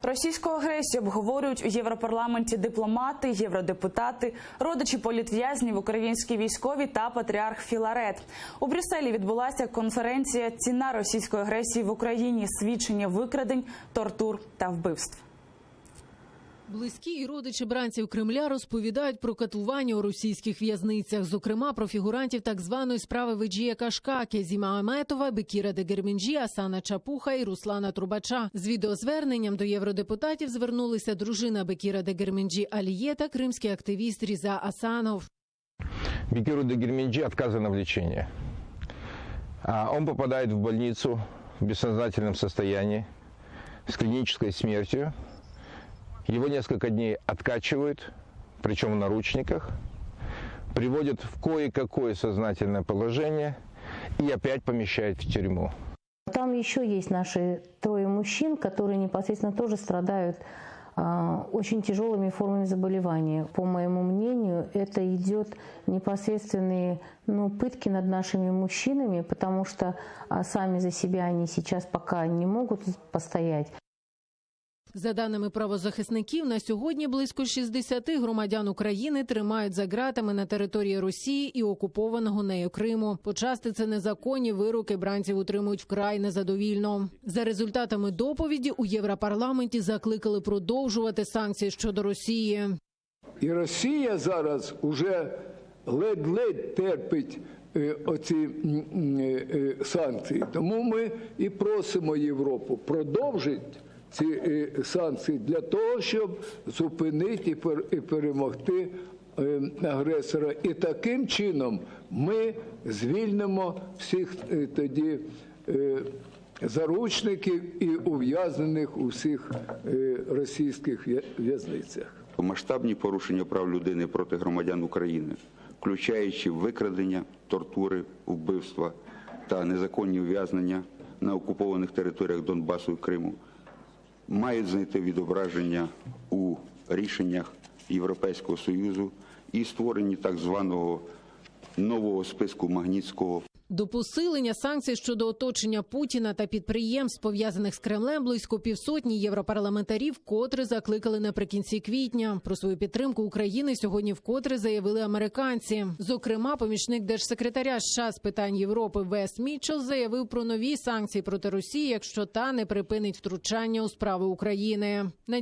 Російську агресію обговорюють у Європарламенті дипломати, євродепутати, родичі політв'язнів, українські військові та патріарх Філарет. У Брюсселі відбулася конференція «Ціна російської агресії в Україні. Свідчення викрадень, тортур та вбивств». Близькі і родичі бранців Кремля розповідають про катування у російських в'язницях, зокрема про фігурантів так званої справи Веджія Кашка, Кезіма Аметова, Бекіра Дегерменджі, Асана Чапуха і Руслана Трубача. З відеозверненням до євродепутатів звернулися дружина Бекіра Дегерменджі Аліє та кримський активіст Різа Асанов. Бекиру Дегерменджі отказано в лечении. Он попадает в больницу в бессознательном состоянии с клинической смертью. Его несколько дней откачивают, причем в наручниках, приводят в кое-какое сознательное положение и опять помещают в тюрьму. Там еще есть наши 3 мужчин, которые непосредственно тоже страдают очень тяжелыми формами заболевания. По моему мнению, это идет непосредственные пытки над нашими мужчинами, потому что сами за себя они сейчас пока не могут постоять. За даними правозахисників, на сьогодні близько 60 громадян України тримають за ґратами на території Росії і окупованого нею Криму. Почасти це незаконні вироки бранців утримують вкрай незадовільно. За результатами доповіді у Європарламенті закликали продовжувати санкції щодо Росії. І Росія зараз уже ледь-ледь терпить оці санкції. Тому ми і просимо Європу продовжити ці санкції для того, щоб зупинити і перемогти агресора. І таким чином ми звільнимо всіх тоді заручників і ув'язнених у всіх російських в'язницях. Масштабні порушення прав людини проти громадян України, включаючи викрадення, тортури, вбивства та незаконні ув'язнення на окупованих територіях Донбасу і Криму, мають знайти відображення у рішеннях Європейського Союзу і створенні так званого нового списку Магнітського. До посилення санкцій щодо оточення Путіна та підприємств, пов'язаних з Кремлем, близько 500 європарламентарів вкотре закликали наприкінці квітня. Про свою підтримку України сьогодні вкотре заявили американці. Зокрема, помічник держсекретаря США з питань Європи Вес Мітчелл заявив про нові санкції проти Росії, якщо та не припинить втручання у справи України.